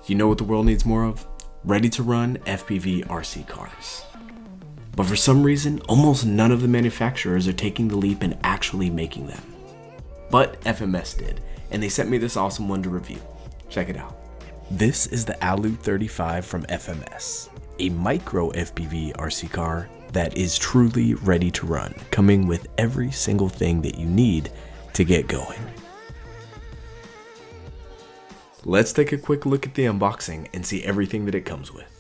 You know what the world needs more of? Ready-to-run FPV RC cars. But for some reason, almost none of the manufacturers are taking the leap and actually making them. But FMS did, and they sent me this awesome one to review. Check it out. This is the ALU35 from FMS, a micro FPV RC car that is truly ready to run, coming with every single thing that you need to get going. Let's take a quick look at the unboxing and see everything that it comes with.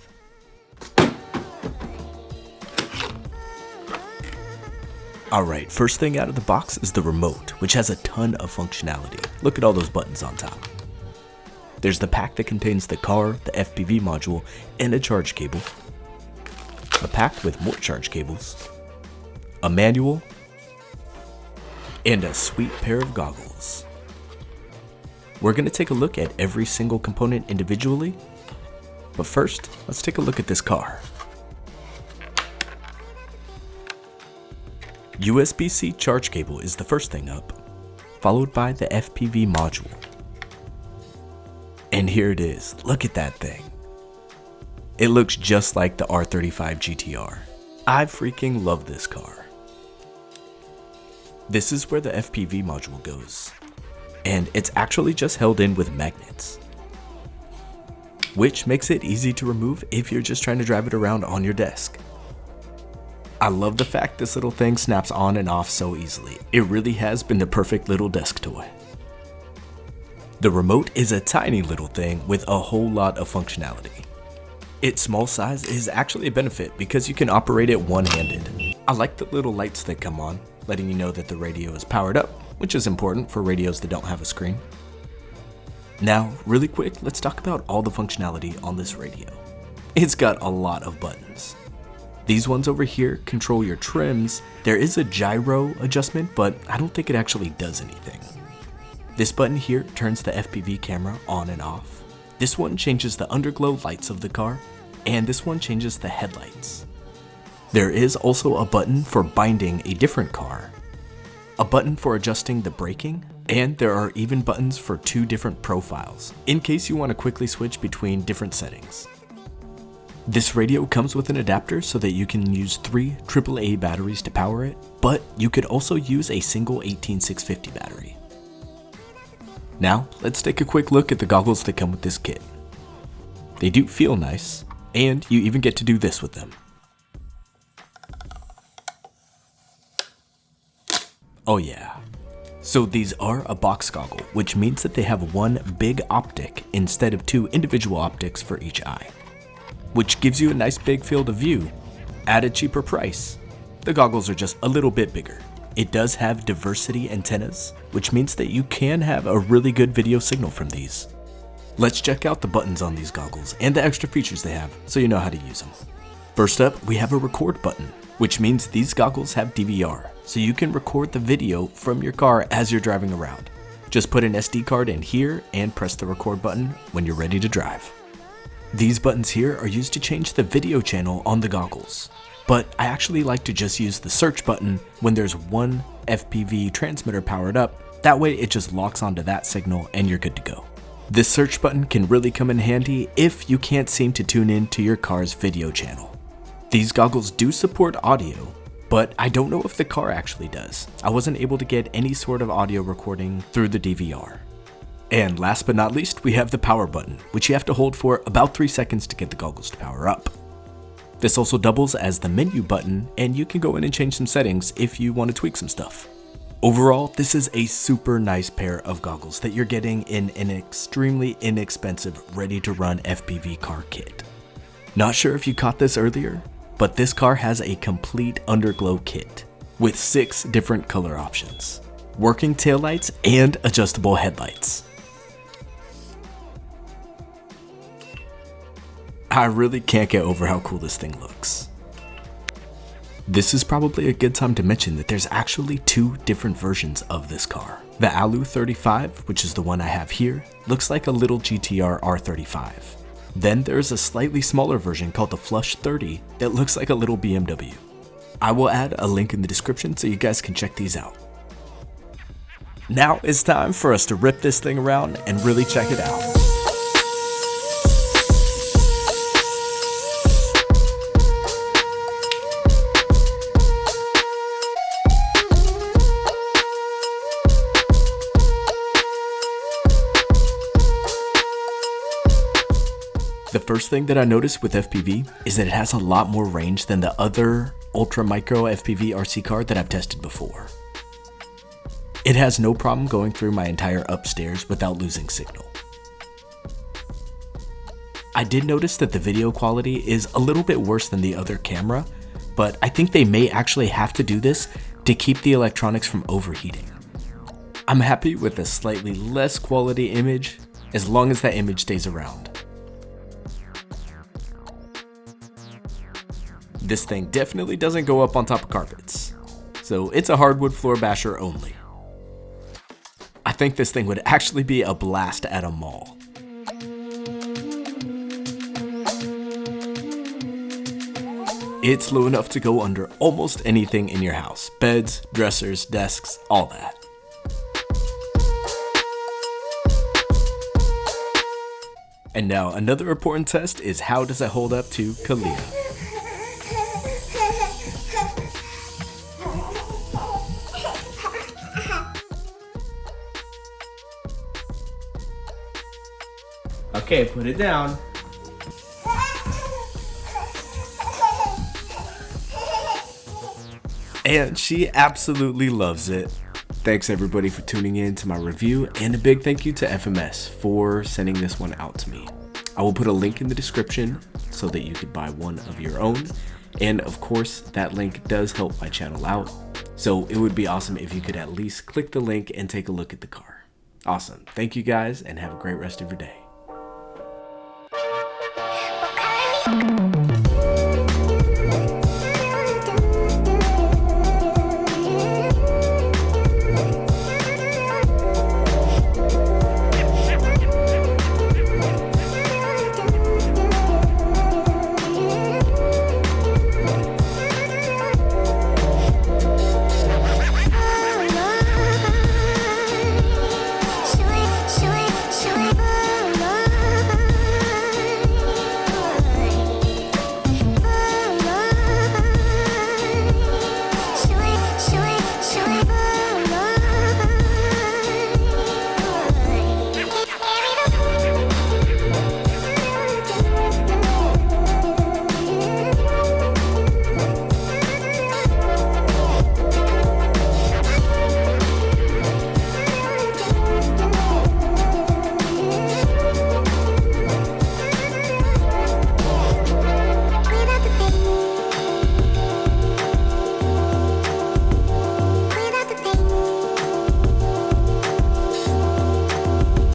Alright, first thing out of the box is the remote, which has a ton of functionality. Look at all those buttons on top. There's the pack that contains the car, the FPV module, and a charge cable. A pack with more charge cables. A manual. And a sweet pair of goggles. We're going to take a look at every single component individually. But first, let's take a look at this car. USB-C charge cable is the first thing up, followed by the FPV module. And here it is. Look at that thing. It looks just like the R35 GTR. I freaking love this car. This is where the FPV module goes, and it's actually just held in with magnets, which makes it easy to remove if you're just trying to drive it around on your desk. I love the fact this little thing snaps on and off so easily. It really has been the perfect little desk toy. The remote is a tiny little thing with a whole lot of functionality. Its small size is actually a benefit because you can operate it one-handed. I like the little lights that come on, letting you know that the radio is powered up, which is important for radios that don't have a screen. Now, really quick, let's talk about all the functionality on this radio. It's got a lot of buttons. These ones over here control your trims. There is a gyro adjustment, but I don't think it actually does anything. This button here turns the FPV camera on and off. This one changes the underglow lights of the car, and this one changes the headlights. There is also a button for binding a different car, a button for adjusting the braking, and there are even buttons for 2 different profiles, in case you want to quickly switch between different settings. This radio comes with an adapter so that you can use 3 AAA batteries to power it, but you could also use a single 18650 battery. Now, let's take a quick look at the goggles that come with this kit. They do feel nice, and you even get to do this with them. Oh yeah. So these are a box goggle, which means that they have one big optic instead of 2 individual optics for each eye, which gives you a nice big field of view at a cheaper price. The goggles are just a little bit bigger. It does have diversity antennas, which means that you can have a really good video signal from these. Let's check out the buttons on these goggles and the extra features they have so you know how to use them. First up, we have a record button, which means these goggles have DVR, so you can record the video from your car as you're driving around. Just put an SD card in here and press the record button when you're ready to drive. These buttons here are used to change the video channel on the goggles, but I actually like to just use the search button when there's one FPV transmitter powered up. That way it just locks onto that signal and you're good to go. This search button can really come in handy if you can't seem to tune in to your car's video channel. These goggles do support audio, but I don't know if the car actually does. I wasn't able to get any sort of audio recording through the DVR. And last but not least, we have the power button, which you have to hold for about 3 seconds to get the goggles to power up. This also doubles as the menu button, and you can go in and change some settings if you want to tweak some stuff. Overall, this is a super nice pair of goggles that you're getting in an extremely inexpensive, ready-to-run FPV car kit. Not sure if you caught this earlier, but this car has a complete underglow kit with 6 different color options, working taillights, and adjustable headlights. I really can't get over how cool this thing looks. This is probably a good time to mention that there's actually 2 different versions of this car. The ALU35, which is the one I have here, looks like a little GTR R35. Then there's a slightly smaller version called the Flush 30 that looks like a little BMW. I will add a link in the description so you guys can check these out. Now it's time for us to rip this thing around and really check it out. The first thing that I noticed with FPV is that it has a lot more range than the other ultra micro FPV RC car that I've tested before. It has no problem going through my entire upstairs without losing signal. I did notice that the video quality is a little bit worse than the other camera, but I think they may actually have to do this to keep the electronics from overheating. I'm happy with a slightly less quality image as long as that image stays around. This thing definitely doesn't go up on top of carpets, so it's a hardwood floor basher only. I think this thing would actually be a blast at a mall. It's low enough to go under almost anything in your house. Beds, dressers, desks, all that. And now another important test is how does it hold up to Kalia. Okay, put it down. And she absolutely loves it. Thanks everybody for tuning in to my review, and a big thank you to FMS for sending this one out to me. I will put a link in the description so that you could buy one of your own. And of course, that link does help my channel out. So it would be awesome if you could at least click the link and take a look at the car. Awesome. Thank you guys and have a great rest of your day.